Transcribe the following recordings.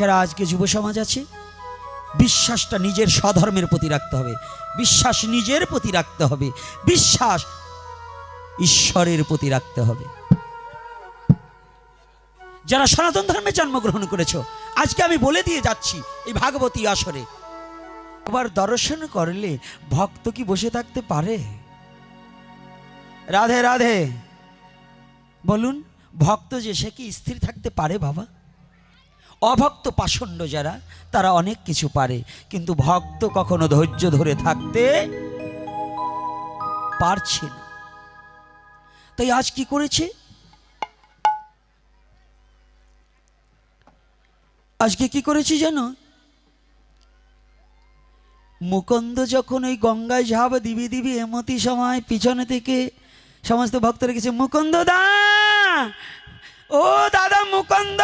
যারা আজকে যুব সমাজ আছে, বিশ্বাসটা নিজের স্বধর্মের প্রতি রাখতে হবে, বিশ্বাস নিজের প্রতি রাখতে হবে, বিশ্বাস ঈশ্বরের প্রতি রাখতে হবে। যারা সনাতন ধর্মে জন্মগ্রহণ করেছো, আজকে আমি বলে দিয়ে যাচ্ছি এই ভাগবতী আসরে, আবার দর্শন করলে ভক্ত কি বসে থাকতে পারে? রাধে রাধে বলুন। ভক্ত যে সে কি স্থির থাকতে পারে বাবা? অভক্ত পাষণ্ড যারা, তারা অনেক কিছু পারে, কিন্তু ভক্ত কখনো ধৈর্য ধরে থাকতে পারছে না। তাই আজ কি করেছে? আজকে কি করেছি জানো? মুকুন্দ যখন ওই গঙ্গায় ঝাঁপ দিবি দিবি এমতি সময় পিছনে থেকে সমস্ত ভক্তরা গেছে, মুকুন্দ দা, ও দাদা মুকুন্দ।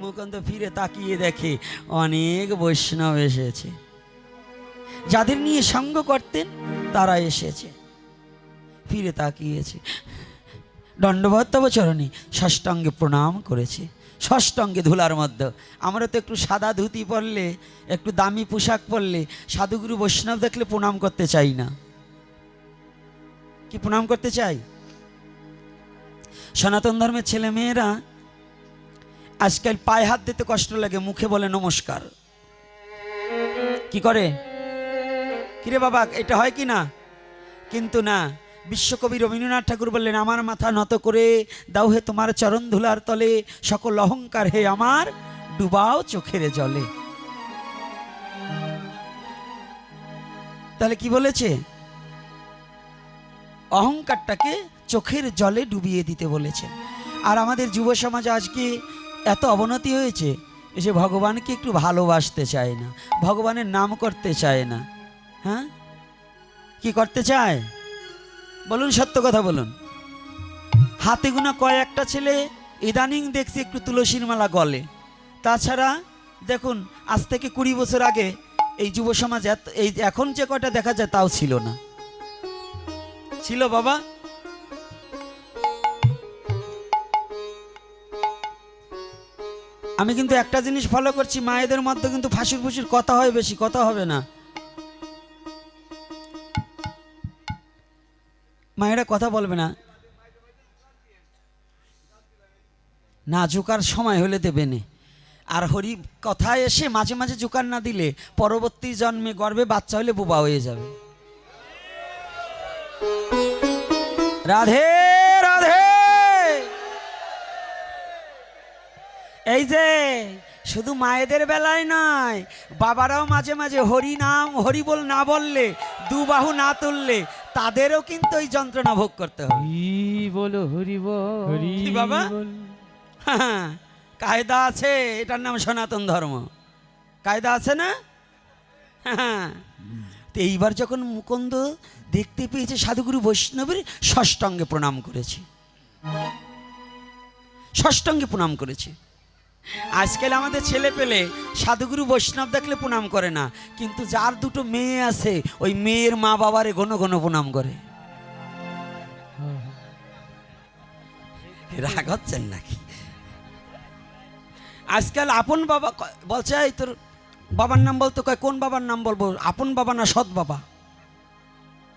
মুকুন্দ ফিরে তাকিয়ে দেখে অনেক বৈষ্ণব এসেছে, যাদের নিয়ে সঙ্গ করতেন তারা এসেছে। ফিরে তাকিয়েছে, দণ্ডবত তব চরণে ষষ্ঠাঙ্গে প্রণাম করেছে, ষষ্ঠাঙ্গে ধুলার মধ্যে। আমরা তো একটু সাদা ধুতি পরলে, একটু দামি পোশাক পরলে, সাধুগুরু বৈষ্ণব দেখলে প্রণাম করতে চাই না। কি প্রণাম করতে চাই? সনাতন ধর্মের ছেলে মেয়েরা আজকাল পায়ে হাত দিতে কষ্ট লাগে, মুখে বলে নমস্কার। কি করে? কিরে বাবা, এটা হয় কি না? কিন্তু না, বিশ্বকবি রবীন্দ্রনাথ ঠাকুর বললেন, আমার মাথা নত করে দাও হে তোমার চরণ ধুলার তলে, সকল অহংকার হে আমার ডুবাও চোখের জলে। তাহলে কি বলেছে? অহংকারটাকে চোখের জলে ডুবিয়ে দিতে বলেছেন। আর আমাদের যুব সমাজ আজকে এত অবনতি হয়েছে, এসে ভগবানকে একটু ভালোবাসতে চায় না, ভগবানের নাম করতে চায় না। হ্যাঁ, কি করতে চায় বলুন? সত্য কথা বলুন। হাতে গোনা কয়েকটা ছেলে ইদানিং দেখছি একটু তুলসীর মালা গলে। তাছাড়া দেখুন, আজ থেকে 20 বছর আগে এই যুব সমাজ এই এখন যে কয়টা দেখা যায় তাও ছিল না। ছিল বাবা? আমি কিন্তু একটা জিনিস ফলো করছি, মায়েদের মধ্যে কিন্তু ফাঁসির ফুসির কথা হয় বেশি, কথা হবে না। মায়েরা কথা বলবে না, না জোকার সময় হলে দেবে না। আর হরি কথায় এসে মাঝে মাঝে জোকার না দিলে পরবর্তী জন্মে গর্ভে বাচ্চা হলে বোবা হয়ে যাবে। রাধে রাধে। এই যে শুধু মায়েদের বেলায় নয়, বাবারাও মাঝে মাঝে হরি নাম হরি বল না বললে, দু বাহু না তুললে তাদেরও কিন্তু ওই যন্ত্রণা ভোগ করতে হবে। বলো হরি বল। কি বাবা? হ্যাঁ, কায়দা আছে, এটার নাম সনাতন ধর্ম। কায়দা আছে না? হ্যাঁ। তো এইবার যখন মুকুন্দ দেখতে পেয়েছে সাধুগুরু বৈষ্ণবের, ষষ্ঠাঙ্গে প্রণাম করেছে, ষষ্ঠাঙ্গে প্রণাম করেছে। আজকাল আমাদের ছেলে পেলে সাধুগুরু বৈষ্ণব দেখলে প্রণাম করে না, কিন্তু যার দুটো মেয়ে আছে ওই মেয়ের মা বাবারে ঘন ঘন প্রণাম করে। রাগ হচ্ছেন নাকি? আজকাল আপন বাবা বলছে, এই তোর বাবার নাম বলতো, কয় কোন বাবার নাম বলবো, আপন বাবা না সৎ বাবা?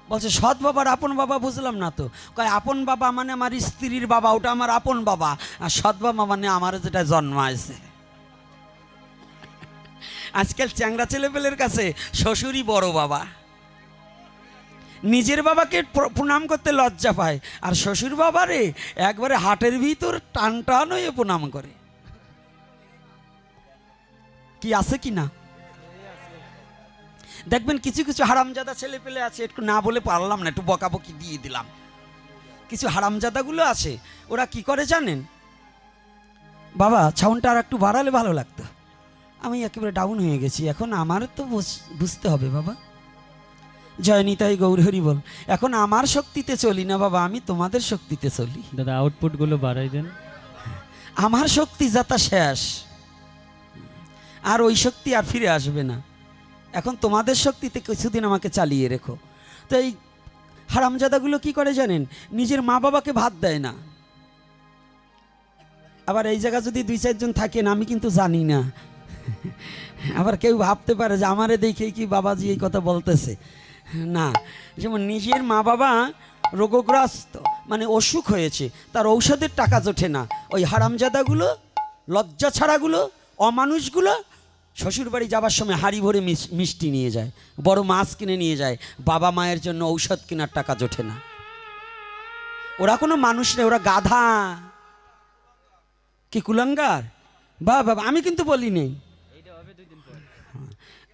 বলছে সৎ বাবার আপন বাবা বুঝলাম না তো। কয় আপন বাবা মানে আমার স্ত্রীর বাবা, ওটা আমার আপন বাবা, আর সৎ বাবা মানে আমার যেটা জন্মাইছে। আজকাল চ্যাংড়া ছেলেপেলের কাছে শ্বশুরই বড় বাবা, নিজের বাবাকে প্রণাম করতে লজ্জা পায়, আর শ্বশুর বাবারে একবারে হাটের ভিতর টান টান হয়ে প্রণাম করে। কি আছে কি না? দেখবেন কিছু কিছু হারামজাদা ছেলে পেলে আছে, একটু না বলে পারলাম না, একটু বকাবকি দিয়ে দিলাম। কিছু হারামজাদাগুলো আছে, ওরা কি করে জানেন বাবা? ছাউনটা আর একটু বাড়ালে ভালো লাগতো, আমি একেবারে ডাউন হয়ে গেছি এখন, আমার তো বুঝতে হবে বাবা। জয় নিতাই গৌর হরি বল। এখন আমার শক্তিতে চলি না বাবা, আমি তোমাদের শক্তিতে চলি। দাদা আউটপুটগুলো বাড়াই দেন। আমার শক্তি যাতা শেষ, আর ওই শক্তি আর ফিরে আসবে না। এখন তোমাদের শক্তিতে কিছুদিন আমাকে চালিয়ে রেখো। তো এই হারামজাদাগুলো কি করে জানেন? নিজের মা বাবাকে ভাত দেয় না, আবার এই জায়গা যদি 2-4 জন থাকেন আমি কিন্তু জানি না, আবার কেউ ভাবতে পারে যে আমারে দেখে কি বাবাজি এই কথা বলতেছে। না, যেমন নিজের মা বাবা রোগগ্রস্ত মানে অসুখ হয়েছে, তার ঔষধের টাকা জোটে না, ওই হারামজাদাগুলো, লজ্জা ছাড়াগুলো, অমানুষগুলো শ্বশুরবাড়ি যাবার সময় হাঁড়ি ভরে মিষ্টি নিয়ে যায়, বড় মাছ কিনে নিয়ে যায়, বাবা মায়ের জন্য ঔষধ কেনার টাকা জোটে না। ওরা কোনো মানুষ নেই, ওরা গাধা। কি কুলাঙ্গার! বাবা আমি কিন্তু বলি নেই।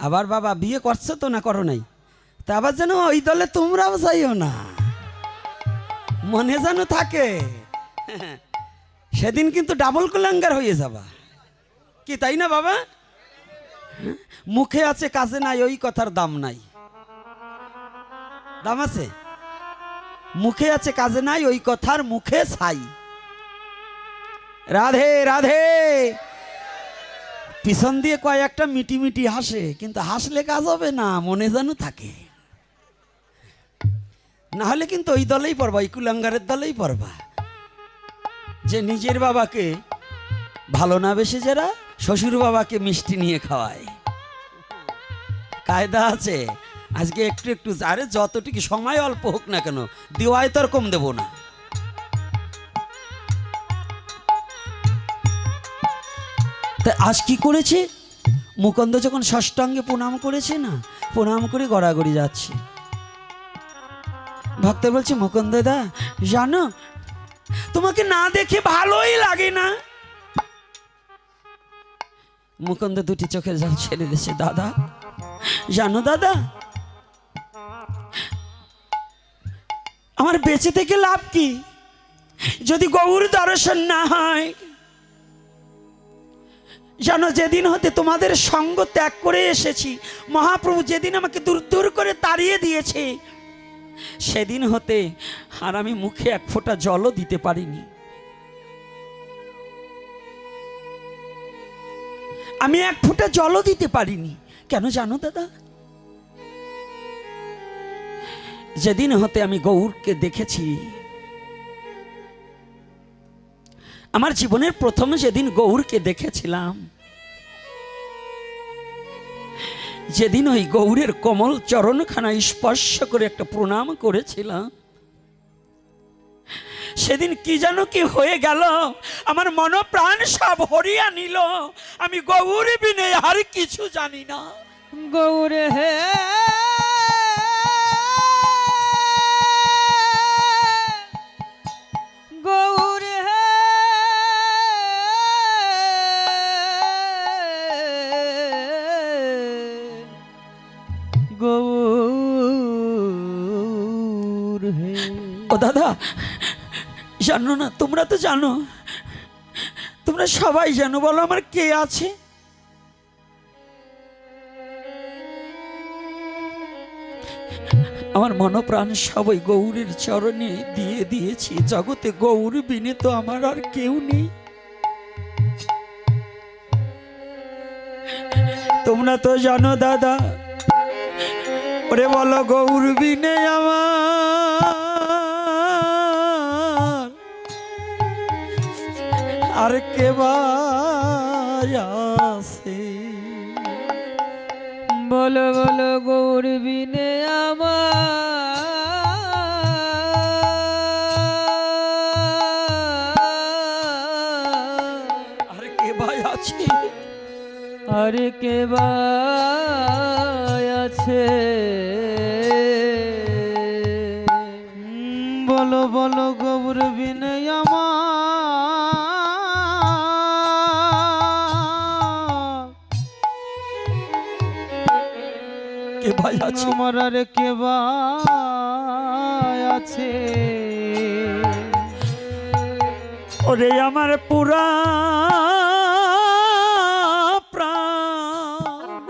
আবার বাবা বিয়ে করছো তো না করো নাই? তা আবার যেন ওই দলে তোমরাও যাইও না, মনে যেন থাকে, সেদিন কিন্তু ডাবল কুলাঙ্গার হয়ে যাবা। কি তাই না বাবা? মুখে আছে কাজে নাই, ওই কথার দাম নাই। দাম আছে? মুখে আছে কাজে নাই, ওই কথার মুখে ছাই। রাধে রাধে। পিছন দিয়ে কয়েকটা মিটি মিটি হাসে, কিন্তু হাসলে কাজ হবে না, মনে যেন থাকে। না হলে কিন্তু ওই দলেই পড়বা, ওই কুলাঙ্গারের দলেই পড়বা, যে নিজের বাবাকে ভালো না বেশে যারা শ্বশুর বাবাকে মিষ্টি নিয়ে খাওয়ায়। কায়দা আছে। আজকে একটু একটু, আরে যতটুকু সময় অল্প হোক না কেন, দেওয়ায় তো আর কম দেবো না। তা আজ কি করেছে? মুকুন্দ যখন ষষ্ঠাঙ্গে প্রণাম করেছে না, প্রণাম করে গড়াগড়ি যাচ্ছে। ভক্ত বলছে, মুকুন্দ দা জানো তোমাকে না দেখে ভালোই লাগে না। মুকুন্দ দুটি চোখের জল ছেড়ে দিয়েছে। দাদা জানো দাদা, আমার বেঁচে থেকে লাভ কি যদি গৌর দর্শন না হয়? জানো যেদিন হতে তোমাদের সঙ্গ ত্যাগ করে এসেছি, মহাপ্রভু যেদিন আমাকে দূর দূর করে তাড়িয়ে দিয়েছে, সেদিন হতে আর আমি মুখে এক ফোঁটা জলও দিতে পারিনি। আমি এক ফোঁটা জলও দিতে পারিনি। কেন জানো দাদা? যেদিন হতে আমি গৌরকে দেখেছি, আমার জীবনের প্রথম যেদিন গৌরকে দেখেছিলাম, যেদিন ওই গৌরের কমল চরণখানা স্পর্শ করে একটা প্রণাম করেছিলাম, সেদিন কি যেন কি হয়ে গেল, আমার মন প্রাণ সব হরিয়া নিল। আমি গৌর বিনে আর কিছু জানি না। গৌরে হে গৌরে হে গৌর হে। ও দাদা জানো না? তোমরা তো জানো, তোমরা সবাই জানো, বলো আমার কে আছে? আমার মনপ্রাণ সবাই গৌরের চরণে দিয়ে দিয়েছি। জগতে গৌর বিনে তো আমার আর কেউ নেই। তোমরা তো জানো দাদা, ওরে বলো গৌর বিনে আমার আর কে আছে? বলো বলো গৌর বিনে আর কে আছে? আর কে আছে? বলো বলো গৌর বিনে কে ভাই আছে? আমার আর কে আছে? ওরে আমার পুরা প্রাণ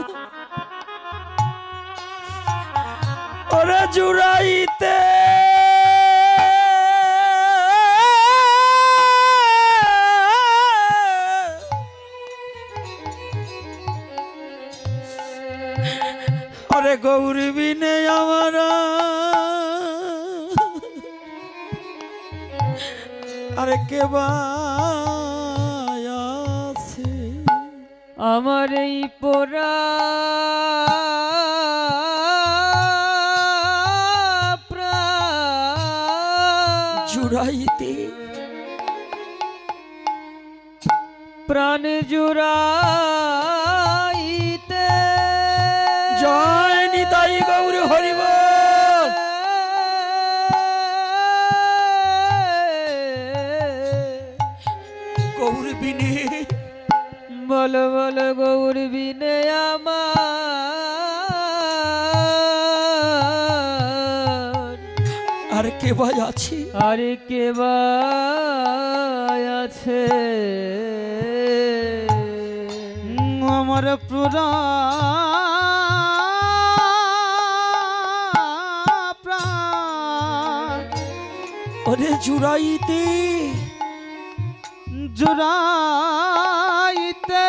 ওরে জুড়াইতে ওরে গৌর বিনে আমার আরে কে আমার এই পোড়া প্রাণ জুড়াইতে প্রাণ জুড়াইতে জয় নিতাই গৌর হরিবল। গৌর বিনে বলো বলো গৌর বিনে আমার আর কে ভাই আছে? আরে কে বা আছে আমার পুরা প্রাণ ওরে জুড়াইতে জুড়াইতে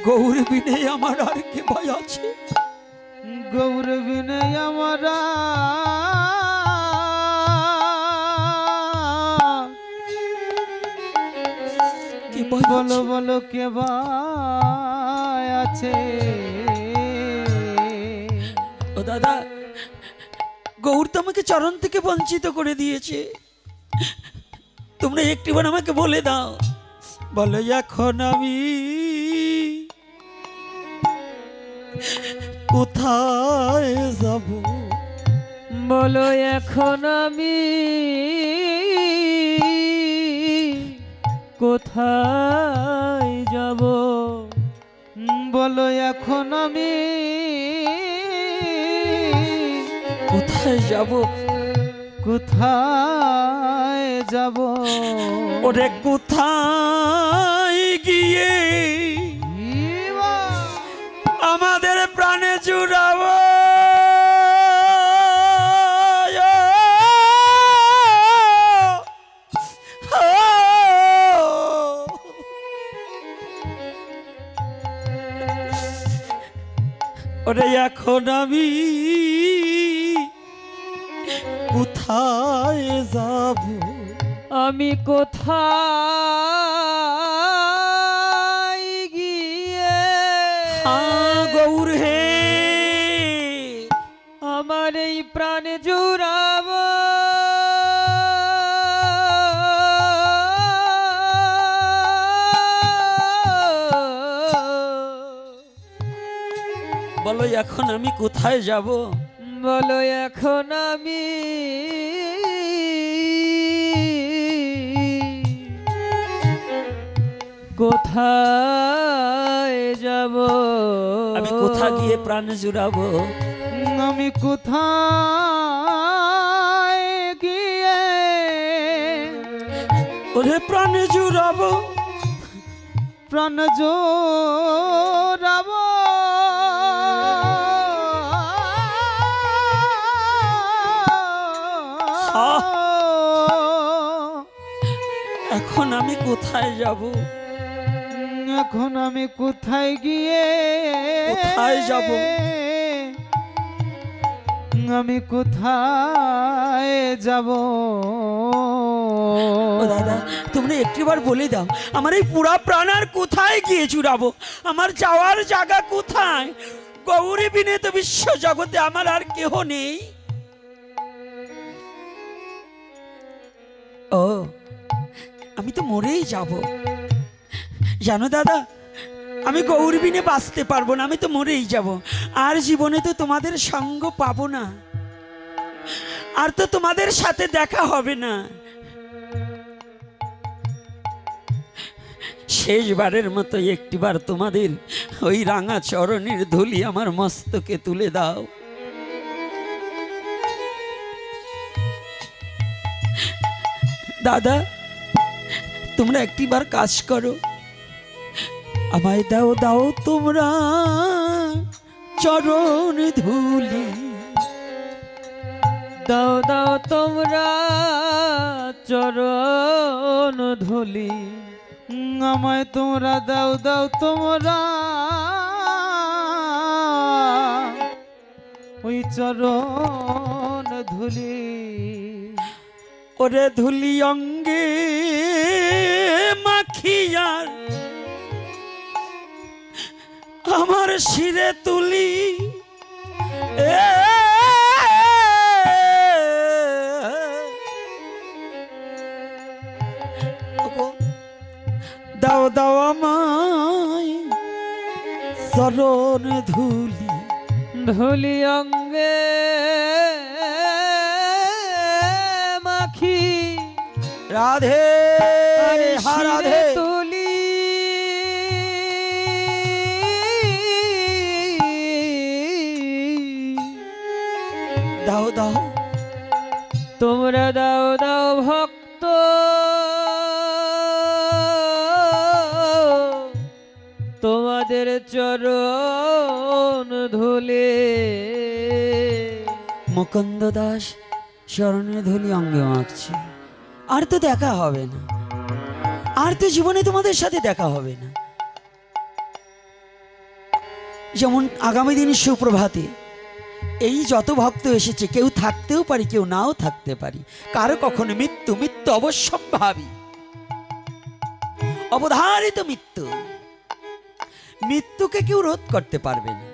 গৌর বিনে আমার আর কে ভাই আছে? গৌর বিনে আমার কে ভাই বলো আছে? বলো কে বা আছে ও দাদা, গৌর তো আমাকে চরণ থেকে বঞ্চিত করে দিয়েছে। তোমরা একটিবার আমাকে বলে দাও, বলো এখন আমি কোথায় যাব? বলো এখন আমি কোথায় যাব বলো এখন আমি কোথায় যাব? কোথায় যাব ওরে কোথায় গিয়ে আমাদের প্রাণে জুড়াবো? ওরে এখন আমি কোথায় যাব? আমি কোথায় গিয়ে গৌর হে আমার এই প্রাণ জুড়াব বলো এখন আমি কোথায় যাব? বলো এখন আমি কোথায় যাব আমি কোথা গিয়ে প্রাণ জুড়াবো? আমি কোথায় গিয়ে ওরে প্রাণ জুড়াবো? প্রাণ জোড়াব এখন আমি কোথায় যাব? এখন আমি কোথায় গিয়ে কোথায় যাব? আমি কোথায় যাব ও দাদা, তোমরা একটিবার বলে দাও, আমার এই পুরা প্রাণ আর কোথায় গিয়ে জুড়াবো? আমার যাওয়ার জায়গা কোথায়? গৌরী বিনে তো বিশ্ব জগতে আমার আর কেহ নেই। ও, আমি তো মরেই যাব। জানো দাদা, আমি গৌর বিনে বাঁচতে পারবো না, আমি তো মরেই যাব। আর জীবনে তো তোমাদের সঙ্গ পাবো না, আর তো তোমাদের সাথে দেখা হবে না। শেষবারের মতো একটিবার তোমাদের ওই রাঙা চরণের ধুলি আমার মস্তকে তুলে দাও। দাদা, তোমরা একটিবার কাজ করো, আমায় দাও দাও তোমরা চরণ ধুলি। দাও দাও তোমরা চরণ ধুলি আমায় তোমরা দাও দাও তোমরা ওই চরণ ধুলি ওরে ধুলি অঙ্গে মাখিয়ার আমার শিরে তুলি এ দাও দাও আমায় চরণ ধুলি ধুলি অঙ্গে মাখি রাধে হা রাধে তুলি দাও দাও তোমরা দাও দাও ভক্ত তোমাদের চরণ ধুলে মুকুন্দ দাস চরণের ধুলি অঙ্গে মাখছে। আর তো দেখা হবে না, আর তো জীবনে তোমাদের সাথে দেখা হবে না। যেমন আগামী দিনের সুপ্রভাতে এই যত ভক্ত এসেছে, কেউ থাকতেও পারি, কেউ নাও থাকতে পারি। কারো কখনো মৃত্যু, মৃত্যু অবশ্যম্ভাবী, অবধারিত মৃত্যু। মৃত্যুকে কেউ রোধ করতে পারবে না।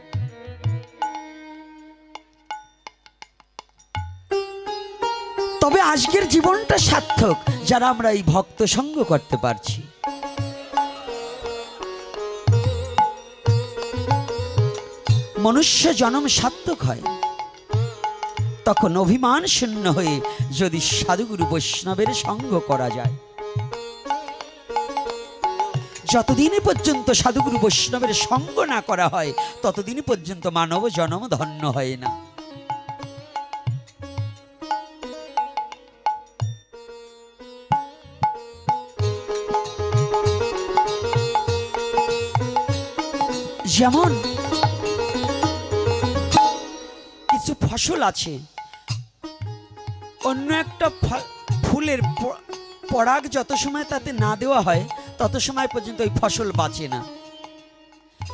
তবে আজকের জীবনটা সার্থক যারা আমরা এই ভক্ত সঙ্গ করতে পারছি। মনুষ্য জন্ম সার্থক হয় তখন অভিমান শূন্য হয়ে যদি সাধুগুরু বৈষ্ণবের সঙ্গ করা যায়। যতদিন পর্যন্ত সাধুগুরু বৈষ্ণবের সঙ্গ না করা হয় ততদিন পর্যন্ত মানব জন্ম ধন্য হয় না। যেমন কিছু ফসল আছে, অন্য একটা ফুলের পরাগ যত সময় তাতে না দেওয়া হয় তত সময় পর্যন্ত ওই ফসল বাঁচে না।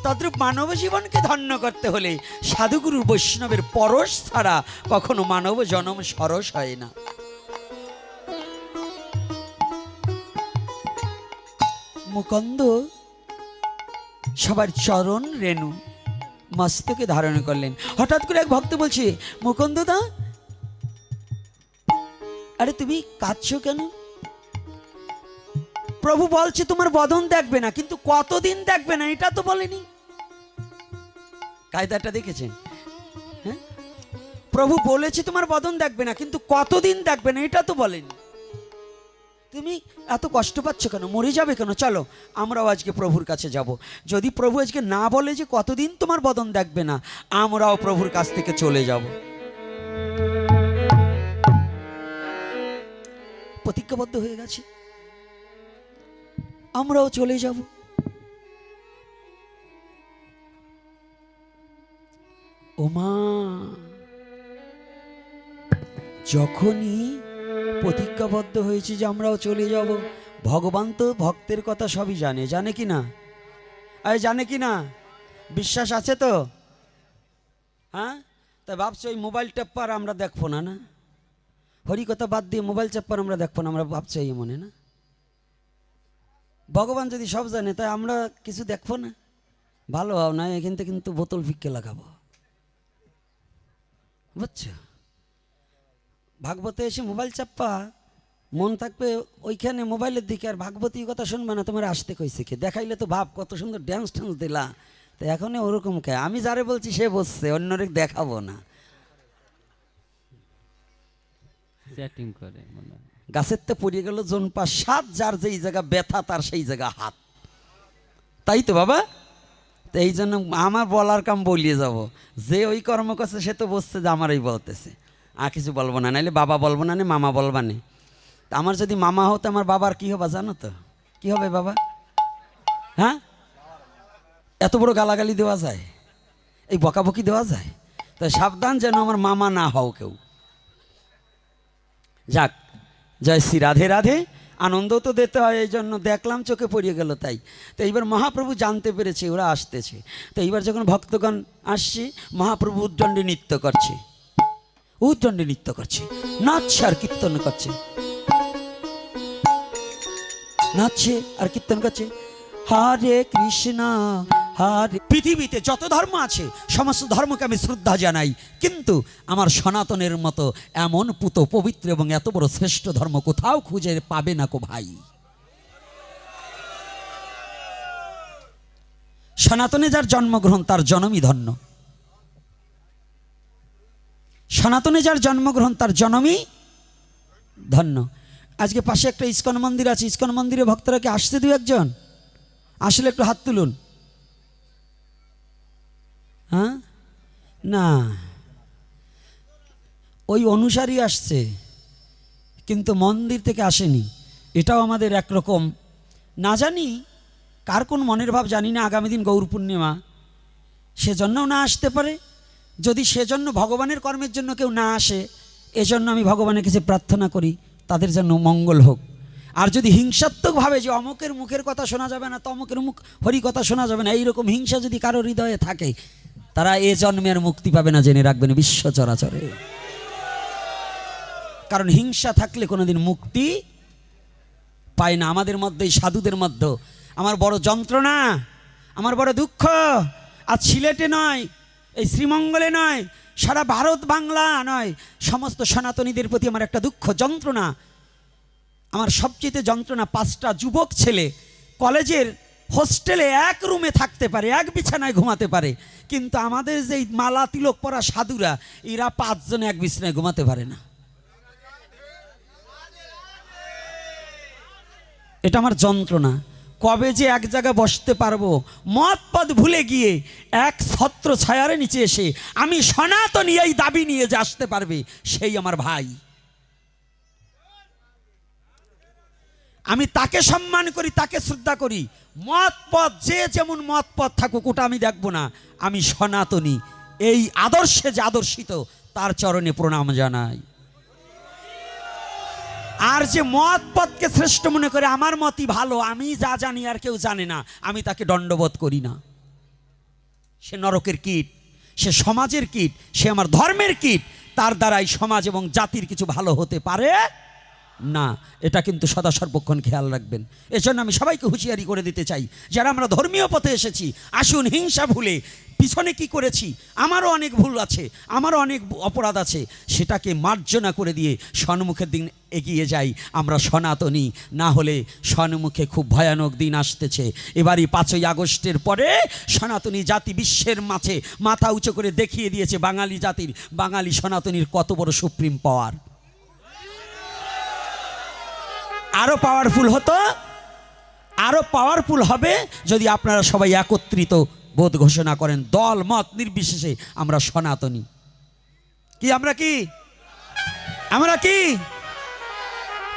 তদ্রূপ মানব জীবনকে ধন্য করতে হলে সাধুগুরু বৈষ্ণবের পরশ ছাড়া কখনো মানব জন্ম সরস হয় না। মুকুন্দ সবার চরণ রেণু মস্তকে ধারণ করলেন। হঠাৎ করে এক ভক্ত বলছে, মুকুন্দ দা, আরে তুমি কাঁদছো কেন? প্রভু বলছে তোমার বদন দেখবে না, কিন্তু কতদিন দেখবে না এটা তো বলেনি। কায়দাটা দেখেছেন? হ্যাঁ, প্রভু বলেছে তোমার বদন দেখবে না, কিন্তু কতদিন দেখবে না এটা তো বলেনি। তুমি এত কষ্ট পাচ্ছ কেন? মরে যাবে কেন? চলো আমরাও আজকে প্রভুর কাছে যাব। যদি প্রভু আজকে না বলে যে কতদিন তোমার বদন দেখবে না, আমরাও প্রভুর কাছ থেকে চলে যাব। প্রতিজ্ঞাবদ্ধ হয়ে গেছে, আমরাও চলে যাব। ওমা, যখনই প্রতিজ্ঞাবদ্ধ হয়েছে যে আমরাও চলে যাব, ভগবান তো ভক্তের কথা সবই জানে। জানে কি না? আরে জানে কি না? বিশ্বাস আছে তো? হ্যাঁ, তাই ভাবছি ওই মোবাইল টেপার আমরা দেখবো না। না, হরি কথা বাদ দিয়ে মোবাইল টেপার আমরা দেখবো না। আমরা ভাবছি এই মনে না, ভগবান যদি সব জানে তাই আমরা কিছু দেখবো না। ভালো হও না, এখান থেকে কিন্তু বোতল ফিক্কে লাগাবো, বুঝছো? ভাগবতে এসে মোবাইল চাপ্পা মন থাকবে ওইখানে মোবাইলের দিকে, আর ভাগবতী কথা শুনবে না। তোমার আসতে কইছে কি? দেখাইলে তো ভাব কত সুন্দর ড্যান্স ট্যান্স দিলা, তো এখনই ওরকম কে? আমি যারে বলছি সে বসছে, অন্যরে দেখাবো না। চ্যাটিং করে মনে হয়। গাছের তো পড়িয়ে গেল জোনপা সাত, যার যেই জায়গা ব্যথা তার সেই জায়গা হাত, তাই তো বাবা? তো এই জন্য আমার বলার কাম বলিয়ে যাব। যে ওই কর্ম করছে সে তো বসছে যে আমারই বলতেছে, আর কিছু বলবো না। নাইলে বাবা বলবো না, মামা বলবা নে। আমার যদি মামা হতো আমার বাবার কি হবে জানো তো? কি হবে বাবা? হ্যাঁ, এত বড় গালাগালি দেওয়া যায়, এই বকাবকি দেওয়া যায়? তো সাবধান যেন আমার মামা না হও কেউ। যাক, জয় শ্রী রাধে রাধে। আনন্দ তো দিতে হয়, এই জন্য দেখলাম চোখে পড়িয়ে গেল তাই। তো এইবার মহাপ্রভু জানতে পেরেছে ওরা আসতেছে। তো এইবার যখন ভক্তগণ আসছে, মহাপ্রভু উদ্দণ্ডে নৃত্য করছে, উদ্দণ্ডে নৃত্য করছে, নাচ আর কীর্তন করছে। নাচছে আর কীর্তন করছে, হরে কৃষ্ণ হরে। পৃথিবীতে যত ধর্ম আছে সমস্ত ধর্মকে আমি শ্রদ্ধা জানাই, কিন্তু আমার সনাতনের মতো এমন পুত পবিত্র এবং এত বড় শ্রেষ্ঠ ধর্ম কোথাও খুঁজে পাবে না কো ভাই। সনাতনে যার জন্মগ্রহণ তার জনমই ধন্য, সনাতনে যার জন্মগ্রহণ তার জনমই ধন্য। আজকে পাশে একটা ইস্কন মন্দির আছে, ইস্কন মন্দিরে ভক্তরা কি আসছে? দু একজন আসলে একটু হাত তুলুন। হ্যাঁ, না, ওই অনুসারী আসছে কিন্তু মন্দির থেকে আসেনি। এটাও আমাদের একরকম, না জানি কার কোন মনের ভাব জানি না। আগামী দিন গৌর পূর্ণিমা, সেজন্যও না আসতে পারে। যদি সেজন্য ভগবানের কর্মের জন্য কেউ না আসে, এজন্য আমি ভগবানের কাছে প্রার্থনা করি তাদের জন্য মঙ্গল হোক। আর যদি হিংসাত্মকভাবে যে অমুকের মুখের কথা শোনা যাবে না, তমুকের মুখ হরি কথা শোনা যাবে না, এইরকম হিংসা যদি কারো হৃদয়ে থাকে, তারা এ জন্মে আর মুক্তি পাবে না, জেনে রাখবেন বিশ্ব চরাচরে। কারণ হিংসা থাকলে কোনোদিন মুক্তি পায় না। আমাদের মধ্যে, সাধুদের মধ্যে আমার বড় যন্ত্রণা, আমার বড় দুঃখ। আর সিলেটে নয়, এই শ্রীমঙ্গলে নয়, সারা ভারত বাংলা নয়, সমস্ত সনাতনীদের প্রতি আমার একটা দুঃখ, যন্ত্রণা। আমার সবচেয়ে যন্ত্রণা, 5টা যুবক ছেলে কলেজের হোস্টেলে এক রুমে থাকতে পারে, এক বিছানায় ঘুমাতে পারে, কিন্তু আমাদের যে মালা তিলক পরা সাধুরা, এরা 5 জন এক বিছানায় ঘুমাতে পারে না। এটা আমার যন্ত্রণা। কবে যে এক জায়গায় বসতে পারবো, মত পদ ভুলে গিয়ে এক ছত্র ছায়ার নিচে এসে আমি সনাতনী এই দাবি নিয়ে যে আসতে পারবে, সেই আমার ভাই। আমি তাকে সম্মান করি, তাকে শ্রদ্ধা করি। মত পথ যে যেমন মত পথ থাকুক, ওটা আমি দেখব না। আমি সনাতনী, এই আদর্শে যে আদর্শিত, তার চরণে প্রণাম জানাই। আর যে মত পথকে শ্রেষ্ঠ মনে করে আমার মতই ভালো, আমি যা জানি আর কেউ জানে না, আমি তাকে দণ্ডবোধ করি না। সে নরকের কীট, সে সমাজের কীট, সে আমার ধর্মের কীট। তার দ্বারাই সমাজ এবং জাতির কিছু ভালো হতে পারে না। এটা কিন্তু সদা সর্বক্ষণ খেয়াল রাখবেন। এজন্য আমি সবাইকে হুঁশিয়ারি করে দিতে চাই, যারা আমরা ধর্মীয় পথে এসেছি, আসুন হিংসা ভুলে, পিছনে কি করেছি, আমারও অনেক ভুল আছে, আমারও অনেক অপরাধ আছে, সেটাকে মার্জনা করে দিয়ে সম্মুখের দিন এগিয়ে যাই। আমরা সনাতনী, না হলে সম্মুখে খুব ভয়ানক দিন আসতেছে। এবারই 5ই আগস্টের পরে সনাতনী জাতি বিশ্বের মাঝে মাথা উঁচু করে দেখিয়ে দিয়েছে বাঙালি জাতির, বাঙালি সনাতনীর কত বড় সুপ্রিম পাওয়ার। আরো পাওয়ারফুল হতো, আরো পাওয়ারফুল হবে যদি আপনারা সবাই একত্রিত বোধ ঘোষণা করেন, দল মত নির্বিশেষে আমরা সনাতনী। কি আমরা কি? আমরা কি?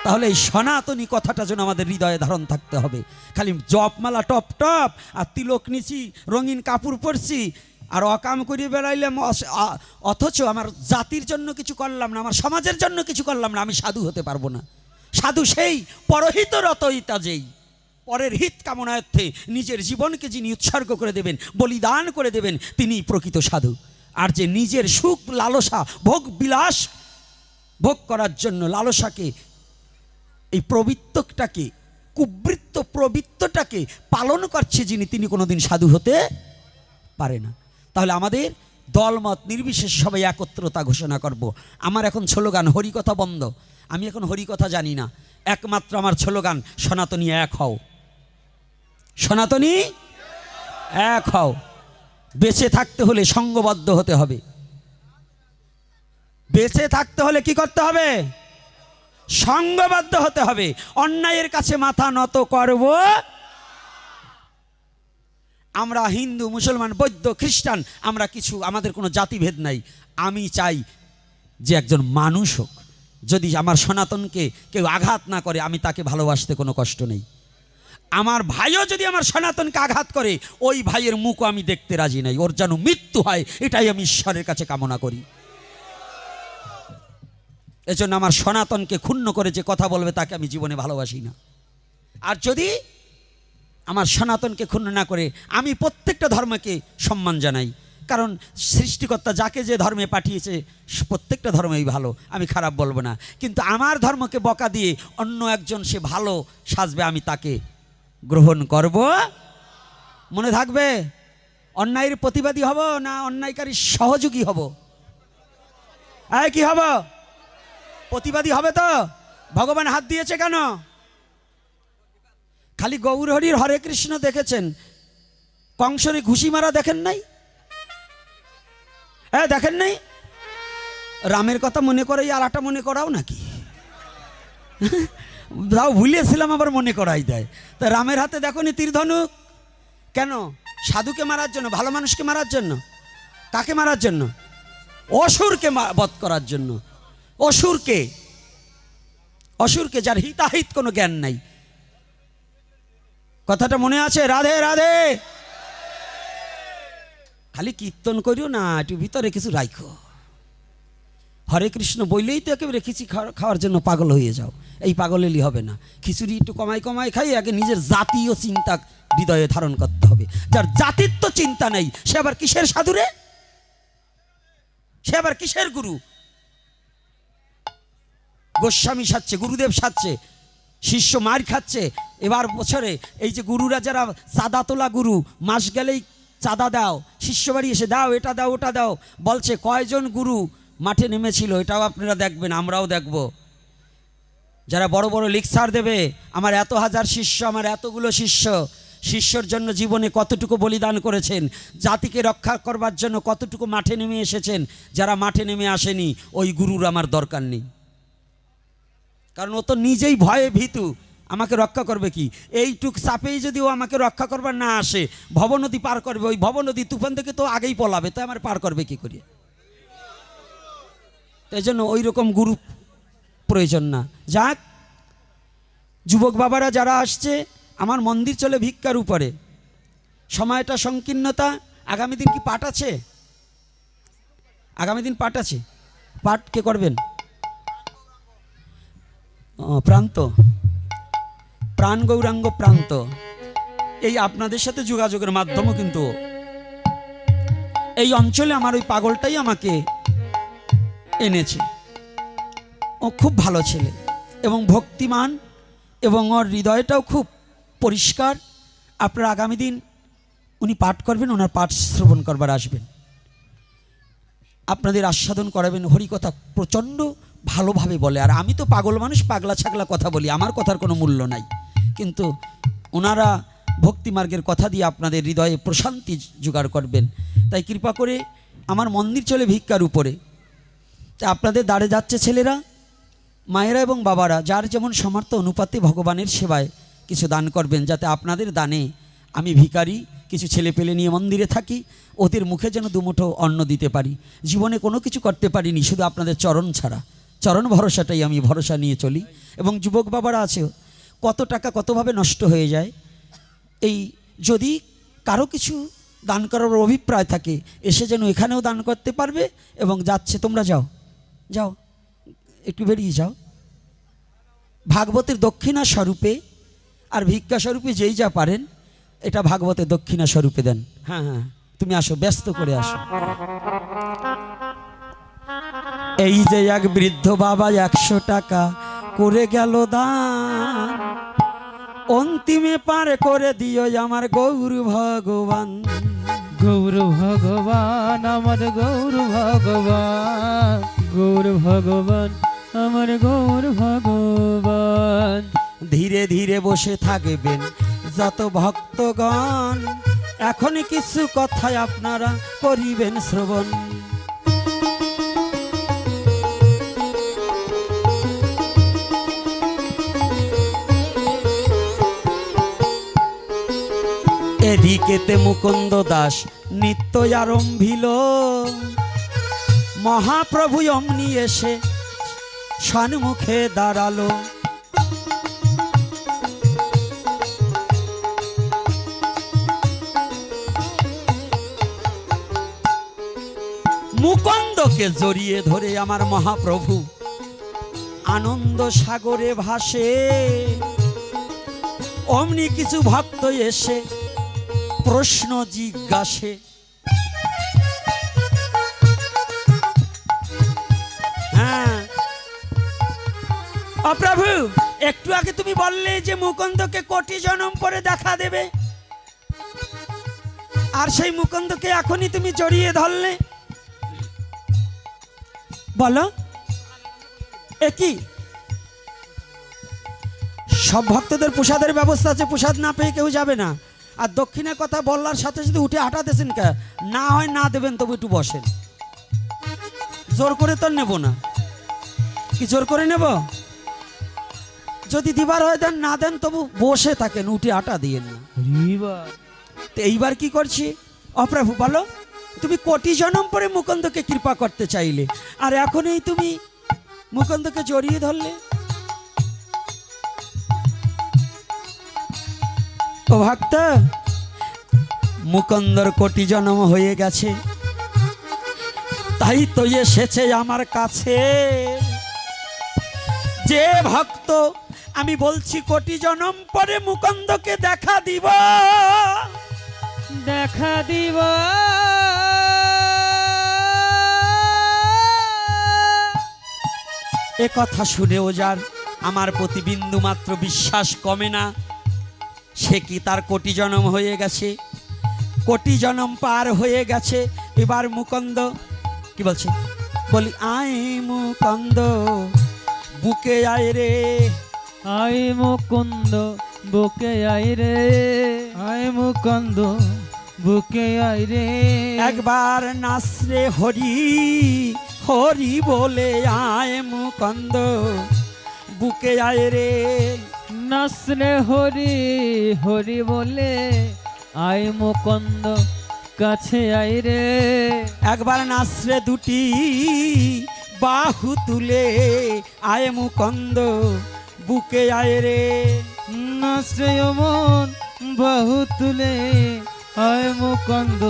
তাহলে এই সনাতনী কথাটা যেন আমাদের হৃদয়ে ধারণ থাকতে হবে। খালি জপমালা টপ টপ আর তিলক নিচি, রঙিন কাপড় পরছি আর অকাম করে বেড়াইলাম, অথচ আমার জাতির জন্য কিছু করলাম না, আমার সমাজের জন্য কিছু করলাম না, আমি সাধু হতে পারবো না। সাধু সেই পরহিত রতইতা, যেই পরের হিত কামনার্থে নিজের জীবনকে যিনি উৎসর্গ করে দেবেন, বলিদান করে দেবেন, তিনি প্রকৃত সাধু। আর যে নিজের সুখ লালসা ভোগ বিলাস ভোগ করার জন্য লালসাকে, এই প্রবৃত্তটাকে, কুবৃত্ত প্রবৃত্তটাকে পালন করছে যিনি, তিনি কোনোদিন সাধু হতে পারে না। তাহলে আমাদের দলমত নির্বিশেষে সবাই একত্রতা ঘোষণা করব। আমার এখন স্লোগান হরিকথা বন্ধ। আমি এখন হরিকথা জানি না, একমাত্র আমার স্লোগান সনাতনী এক হও, সনাতনী এক হও। বেঁচে থাকতে হলে সঙ্গবদ্ধ হতে হবে। বেঁচে থাকতে হলে কি করতে হবে? সঙ্গবদ্ধ হতে হবে। অন্যায়ের কাছে মাথা নত করব। আমরা হিন্দু, মুসলমান, বৌদ্ধ, খ্রিস্টান, আমরা কিছু, আমাদের কোনো জাতিভেদ নাই। আমি চাই যে একজন মানুষ হোক, যদি আমার সনাতনকে কেউ আঘাত না করে, আমি তাকে ভালোবাসতে কোনো কষ্ট নেই। আমার ভাইও যদি আমার সনাতনকে আঘাত করে, ওই ভাইয়ের মুখও আমি দেখতে রাজি নাই, ওর যেন মৃত্যু হয়, এটাই আমি ঈশ্বরের কাছে কামনা করি। এজন্য আমার সনাতনকে ক্ষুণ্ণ করে যে কথা বলবে, তাকে আমি জীবনে ভালোবাসি না। আর যদি আমার সনাতনকে ক্ষুণ্ণ না করে, আমি প্রত্যেকটা ধর্মকে সম্মান জানাই, কারণ সৃষ্টিকর্তা যাকে যে ধর্মে পাঠিয়েছে প্রত্যেকটা ধর্মই ভালো, আমি খারাপ বলবো না, কিন্তু আমার ধর্মকে বকা দিয়ে অন্য একজন সে ভালো সাজবে, আমি তাকে গ্রহণ করব। মনে থাকবে, অন্যায়ের প্রতিবাদী হব না অন্যায়কারীর সহযোগী হব? কি হব? প্রতিবাদী হবে তো? ভগবান হাত দিয়েছে কেন? খালি গৌর হরির হরে কৃষ্ণ দেখেছেন, কংসরে ঘুষি মারা দেখেন নাই? দেখেন নাই? রামের কথা মনে করে আর একটা মনে করাও নাকি? তাও ভুলিয়েছিলাম আবার মনে করাই দেয়। তা রামের হাতে দেখো নি তীরধনুক? কেন? সাধুকে মারার জন্য, ভালো মানুষকে মারার জন্য। কাকে মারার জন্য? অসুরকে বধ করার জন্য। অসুরকে, অসুরকে যার হিতাহিত কোনো জ্ঞান নাই। কথাটা মনে আছে? রাধে রাধে। খালি কীর্তন করিও না, একটু ভিতরে কিছু রাখো। হরে কৃষ্ণ বললেই তো একেবারে খিচুড়ি খাওয়ার জন্য পাগল হয়ে যাও। এই পাগল এলি হবে না। খিচুড়ি একটু কমাই কমাই খাই, আগে নিজের জাতীয় চিন্তা হৃদয়ে ধারণ করতে হবে। যার জাতির তো চিন্তা নেই, সে আবার কিসের সাধুরে? সে আবার কিসের গুরু? গোস্বামী সাজছে, গুরুদেব সাজছে, শিষ্য মার খাচ্ছে। এবার বছরে এই যে গুরুরা যারা চাঁদা তোলা গুরু, মাস গেলেই চাঁদা দাও, শিষ্য বাড়ি এসে দাও, এটা দাও ওটা দাও বলছে। কয়জন গুরু মাঠে নেমেছিল এটাও আপনারা দেখবেন, আমরাও দেখব। যারা বড় বড় লেকচার দেবে, আমার এত হাজার শিষ্য, আমার এতগুলো শিষ্য, শিষ্যর জন্য জীবনে কতটুকু বলিদান করেছেন, জাতিকে রক্ষা করবার জন্য কতটুকু মাঠে নেমে এসেছেন। যারা মাঠে নেমে আসেনি ওই গুরুর আমার দরকার নেই, কারণ ও তো নিজেই ভয়ে ভীতু। আমাকে রক্ষা করবে কি? এইটুক চাপেই যদি ও আমাকে রক্ষা করবার না আসে, ভবনদী পার করবে, ওই ভবনদী তুফান থেকে তো আগেই পলাবে, তাই আমার পার করবে কি করে? এই জন্য ওই রকম গুরু প্রয়োজন না। যাক, যুবক বাবারা যারা আসছে, আমার মন্দির চলে ভিক্ষার উপরে, সময়টা সংকীর্ণতা। আগামী দিন কি পাঠ আছে? আগামী দিন পাঠ আছে। পাঠ কে করবেন? প্রান্ত, প্রাণ গৌরাঙ্গ প্রান্ত। এই আপনাদের সাথে যোগাযোগের মাধ্যমও কিন্তু এই অঞ্চলে আমার ওই পাগলটাই আমাকে এনেছে। ও খুব ভালো ছেলে এবং ভক্তিমান, এবং ওর হৃদয়টাও খুব পরিষ্কার। আপনারা আগামী দিন উনি পাঠ করবেন, ওনার পাঠ শ্রবণ করবার আসবেন, আপনাদের আস্বাদন করাবেন। হরিকথা প্রচণ্ড ভালোভাবে বলে। আর আমি তো পাগল মানুষ, পাগলা ছাগলা কথা বলি, আমার কথার কোনো মূল্য নাই, কিন্তু ওনারা ভক্তিমার্গের কথা দিয়ে আপনাদের হৃদয়ে প্রশান্তি জোগাড় করবেন। তাই কৃপা করে আমার মন্দির চলে ভিক্ষার উপরে, আপনাদের দাঁড়ে যাচ্ছে ছেলেরা, মায়েরা এবং বাবারা, যার যেমন সামর্থ্য অনুপাতে ভগবানের সেবায় কিছু দান করবেন, যাতে আপনাদের দানে আমি ভিখারি কিছু ছেলে পেলে নিয়ে মন্দিরে থাকি, ওদের মুখে যেন দুমুঠো অন্ন দিতে পারি। জীবনে কোনো কিছু করতে পারিনি শুধু আপনাদের চরণ ছাড়া, চরণ ভরসাটাই আমি ভরসা নিয়ে চলি। এবং যুবক বাবারা আছে, কত টাকা কতভাবে নষ্ট হয়ে যায়। এই যদি কারো কিছু দান করার অভিপ্রায় থাকে, এসে যেন এখানেও দান করতে পারবে। এবং যাচ্ছে, তোমরা যাও যাও, একটু বেরিয়ে যাও। ভাগবতের দক্ষিণা স্বরূপে আর ভিক্ষা স্বরূপে যেই যা পারেন, এটা ভাগবতের দক্ষিণা স্বরূপে দেন। হ্যাঁ হ্যাঁ, তুমি আসো, ব্যস্ত করে আসো। এই যে এক বৃদ্ধ বাবা 100 টাকা করে গেল দান, অন্তিমে পার করে দিও আমার গৌর ভগবান। গৌর ভগবান আমার গৌর ভগবান, গৌর ভগবান আমার গৌর ভগবান। ধীরে ধীরে বসে থাকবেন যত ভক্তগণ, এখনই কিছু কথায় আপনারা করিবেন শ্রবণ। এদিকেতে মুকুন্দ দাস নিত্য আরম্ভিল, মহাপ্রভু অমনি এসে সম্মুখে দাঁড়ালো। মুকুন্দকে জড়িয়ে ধরে আমার মহাপ্রভু আনন্দ সাগরে ভাসে। অমনি কিছু ভক্ত এসে প্রশ্ন জিজ্ঞাসে, অপ্রভু, একটু আগে তুমি বললে যে মুকুন্দকে কোটি জনম পরে দেখা দেবে, আর সেই মুকুন্দকে এখনই তুমি জড়িয়ে ধরলে, বলো এ কি? সব ভক্তদের প্রসাদের ব্যবস্থা আছে, প্রসাদ না পেয়ে কেউ যাবে না। আর দক্ষিণের কথা বলার সাথে সাথে উঠে হাঁটাতেছেন কে? না হয় না দেবেন, তবু একটু বসেন। জোর করে তো নেব না, কি জোর করে নেব? যদি দিবার হয় দেন, না দেন তবু বসে থাকেন, উঠে আটা দিয়েন না। তো এইবার কি করছি অপ্রভু, বলো তুমি কোটি জনম পরে মুকুন্দকে কৃপা করতে চাইলে, আর এখনই তুমি মুকুন্দকে জড়িয়ে ধরলে। ও ভক্ত, মুকুন্দর কোটি জনম হয়ে গেছে, তাই তো এসেছে আমার কাছে। যে ভক্ত আমি বলছি কোটি জনম পরে মুকুন্দকে দেখা দিব, দেখা দিব, এ কথা শুনেও যার আমার প্রতি বিন্দু মাত্র বিশ্বাস কমে না। সে কি তার কোটি জনম হয়ে গেছে, কোটি জনম পার হয়ে গেছে, এবার মুকুন্দ কি বলছে? বলি আয় মুকুন্দ বুকে আয় রে, আয় মুকুন্দ বুকে আয় রে, আয় মুকুন্দ বুকে আয় রে। একবার নাচ রে হরি হরি বলে, আয় মুকুন্দ বুকে আয় রে। নাচ রে হরি হরি বলে, আয় মুকুন্দ কাছে আয় রে। একবার নাচ রে দুটি বাহু তুলে, আয় মুকুন্দ বুকে আয় রে। নাচ রে অমন বাহু তুলে, আয় মুকুন্দ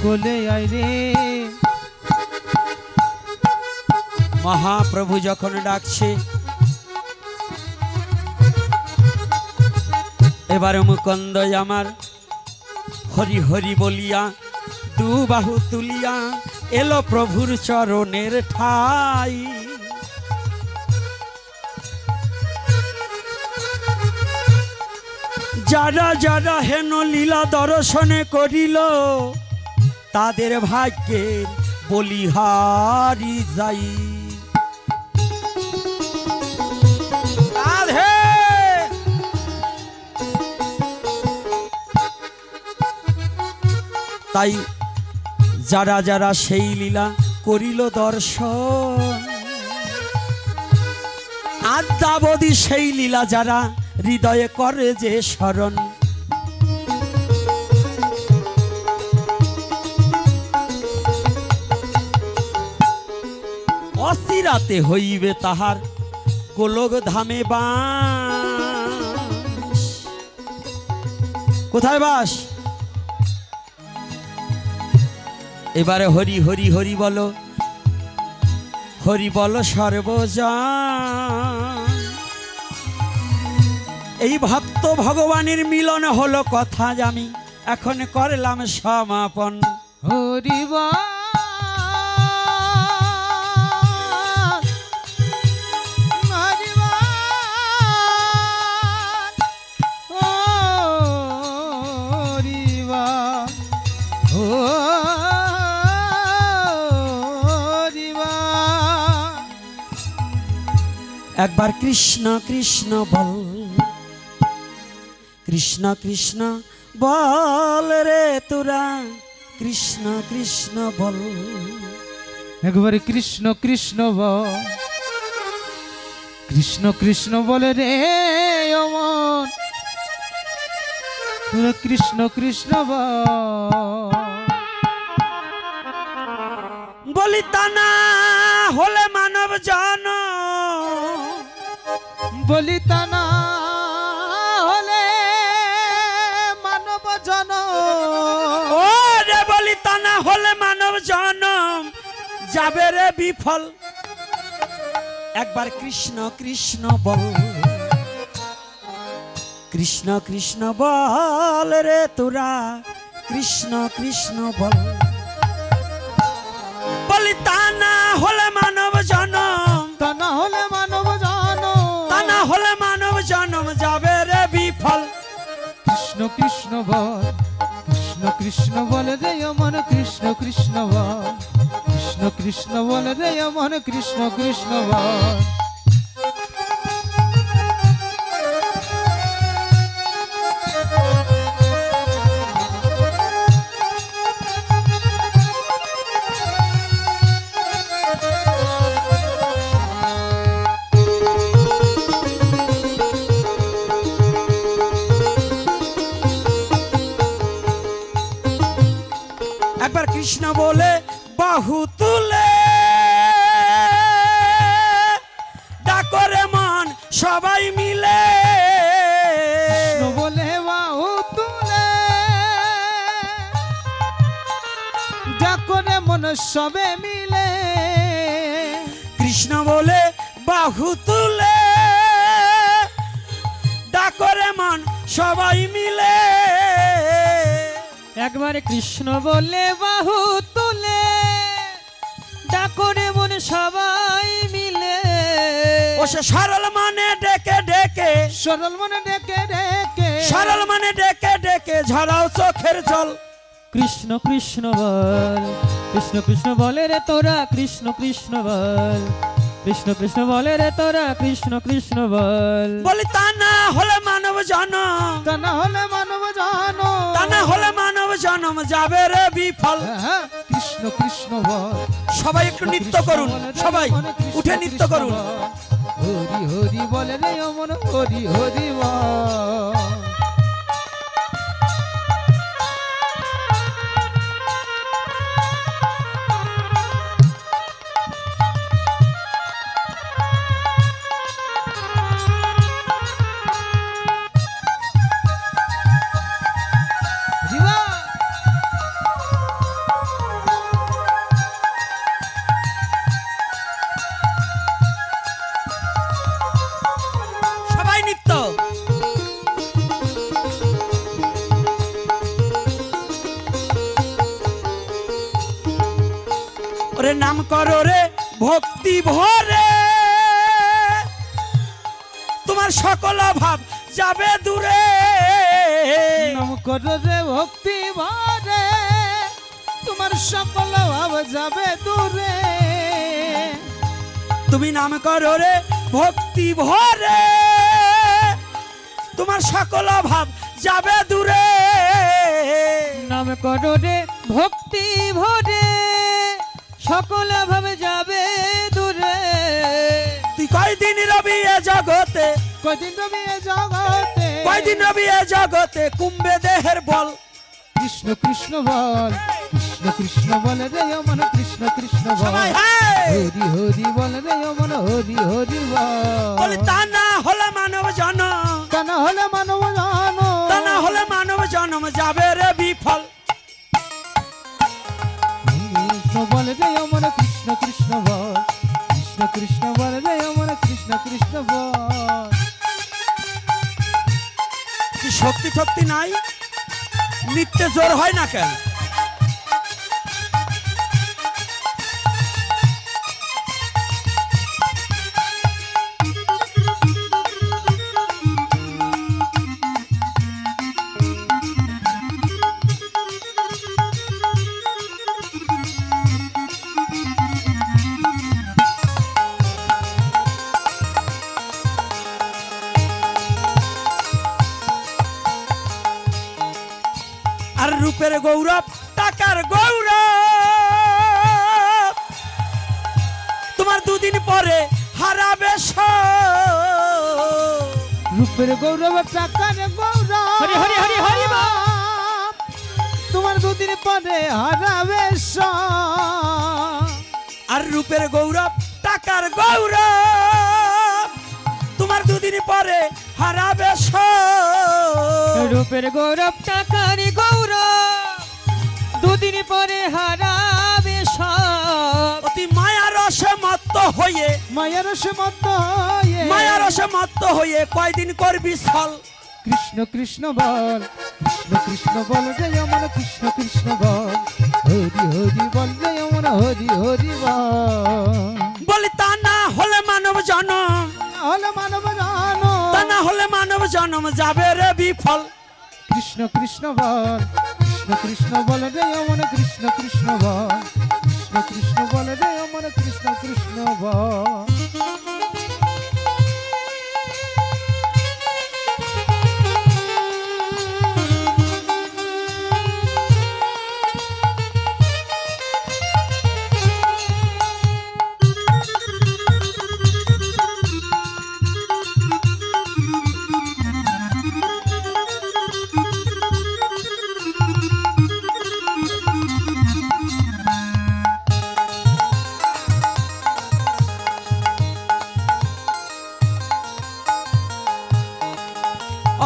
কোলে আয় রে। মহাপ্রভু যখন ডাকছে, এবার মুকুন্দ আমার হরি হরি বলিয়া দু বাহু তুলিয়া এলো প্রভুর চরণের ঠাই। যারা যারা হেন লীলা দর্শনে করিল, তাদের ভাগ্যের বলিহারি যাই। রাধে তাই যারা যারা সেই লীলা করিল দর্শন, আদ্যাবধি সেই লীলা যারা হৃদয়ে করে যে স্মরণ, অচিরাতে হইবে তাহার গোলক ধামে বাস। কোথায় বাস? এবারে হরি হরি হরি বলো, হরি বলো সর্বজন। এই ভক্ত ভগবানের মিলন হলো কথা আমি এখন করলাম সমাপন। হরি বল হরি বল, হরি বল, হরি বল। একবার কৃষ্ণ কৃষ্ণ বল, কৃষ্ণ কৃষ্ণ বল রে তোরা, কৃষ্ণ কৃষ্ণ বল। একবার কৃষ্ণ কৃষ্ণ বল, কৃষ্ণ কৃষ্ণ বলে রে অমন, তোরা কৃষ্ণ কৃষ্ণ বল। বলি তা না হলে মানব জন, বলি তা না হলে মানব জন, ও রে বলি তা না হলে মানব জনম যাবে রে বিফল। একবার কৃষ্ণ কৃষ্ণ বল, কৃষ্ণ কৃষ্ণ বল রে তোরা, কৃষ্ণ কৃষ্ণ বল। বলি তা না হলে মানব জনম, তা না হলে মানব জন, বল কৃষ্ণ কৃষ্ণ বল রে অমন কৃষ্ণ কৃষ্ণ বল কৃষ্ণ কৃষ্ণ বল রে অমন কৃষ্ণ কৃষ্ণ বল একবার কৃষ্ণ বলে বাহু তুলে ডাকরে মন সবাই মিলে কৃষ্ণ বলে বাহু তুলে ডাকরে মন সবে মিলে কৃষ্ণ বলে বাহু তুলে ডাকরে মন সবাই মিলে একবার কৃষ্ণ বলে বাহু তুলে ডাকরে মন সবাই মিলে ও সে সরল মানে ডেকে ডেকে সরল মনে ডেকে ডেকে সরল মানে ডেকে ডেকে ঝরাও চোখের জল কৃষ্ণ কৃষ্ণ বল কৃষ্ণ কৃষ্ণ বলে রে তোরা কৃষ্ণ কৃষ্ণ বল কৃষ্ণ কৃষ্ণ বলে রে তোরা কৃষ্ণ কৃষ্ণ বল বলি তা না হলে মানব জনম তা না হলে মানব জানো তা না হলে মানব জনম যাবে রে বিফল হ্যাঁ, কৃষ্ণ কৃষ্ণ বল সবাই একটু নৃত্য করুন সবাই উঠে নৃত্য করুন হরি হরি বলে রে অমন হরি হরি বল সবাই নৃত্য ওরে নাম করো রে ভক্তি ভরে তোমার সকল অভাব যাবে দূরে নাম করো রে ভক্তি ভরে তোমার সকল ভাব যাবে দূরে তুমি নাম করো রে ভক্তি ভরে তোমার সকল অভাব যাবে দূরে নাম করো রে ভক্তি ভরে সকল ভাবে যাবে দূরে তুই কয়দিন রবি এ জগতে কদিন রবি এ জগতে কয়দিন রবি এ জগতে কুম্ভে দেহের বল কৃষ্ণ কৃষ্ণ বল কৃষ্ণ কৃষ্ণ বল রে অমন কৃষ্ণ কৃষ্ণ বল সবাই হ্যাঁ হরি হরি বল রে অমন হরি হরি বলে বল তা না হলে মানব জনম তা না হলে মানব জানো তা না হলে মানব জনম যাবে রে বিফল কৃষ্ণ বল রে অমন কৃষ্ণ কৃষ্ণ বল কৃষ্ণ কৃষ্ণ বল রে অমন কৃষ্ণ কৃষ্ণ বল কি শক্তি শক্তি নাই নিত্যে জোর হয় না কেন আর রূপের গৌরব টাকার গৌরব তোমার দুদিন পরে হারাবে সব। রূপের গৌরব টাকার গৌরব হরি হরি হরি হরি বল। তোমার দুদিন পরে হারাবে সব। আর রূপের গৌরব টাকার গৌরব তোমার দুদিন পরে হারাবে সব। রূপের গৌরব টাকার গৌরব দুদিন পরে হারাবে সব অতি মায়া রসে মত্ত হয়ে মায়ের সমত হয়ে মায়া রসে মত্ত হয়ে কয়দিন করবি ছল। কৃষ্ণ কৃষ্ণ বল কৃষ্ণ কৃষ্ণ বল রে অমর কৃষ্ণ কৃষ্ণ বল হরি হরি বল রে অমর হরি হরি বল বলি তা না হলে মানব জনম হলে মানব জানো তা না হলে মানব জনম যাবে রে বিফল। কৃষ্ণ কৃষ্ণ বল কৃষ্ণ কৃষ্ণ বল রে অমন কৃষ্ণ কৃষ্ণ বল কৃষ্ণ কৃষ্ণ বল রে অমন কৃষ্ণ কৃষ্ণ বল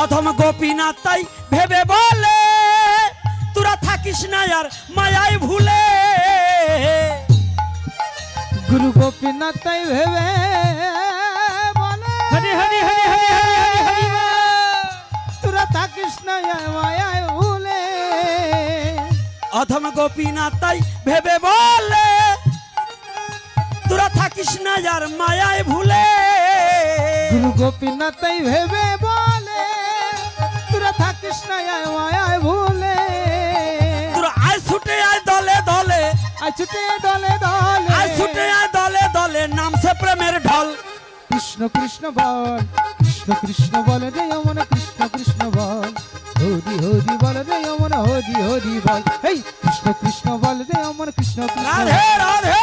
অথম গোপীনাথ তাই ভেবে বলে তোরা থাকিস না আর মায়ায় ভুলে। গুরু গোপীনাথ তাই ভেবে বলে হরি হরি হরি হরি হরি হরি হরি বল। তোরা থাকিস না মায়ায় ভুলে অথম গোপীনাথ তাই ভেবে বলে তোরা থাকিস না আর মায়ায় ভুলে। গুরু গোপীনাথ তাই ভেবে বলে তোরা থাকিস না মায়ায় ভুলে তোরা আয় ছুটে আয় দলে দলে, আয় ছুটে দলে দলে আয় ছুটে আয় দলে দলে, নামছে প্রেমের ঢল। কৃষ্ণ কৃষ্ণ বল কৃষ্ণ কৃষ্ণ বল রে অমন কৃষ্ণ কৃষ্ণ বল হরি হরি বল রে অমন হরি হরি বল এই কৃষ্ণ কৃষ্ণ বল রে অমন কৃষ্ণ কৃষ্ণ রাধে রাধে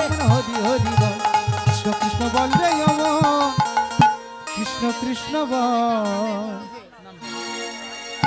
অমন হরি হরি বল কৃষ্ণ কৃষ্ণ বল রে অমন কৃষ্ণ কৃষ্ণ বল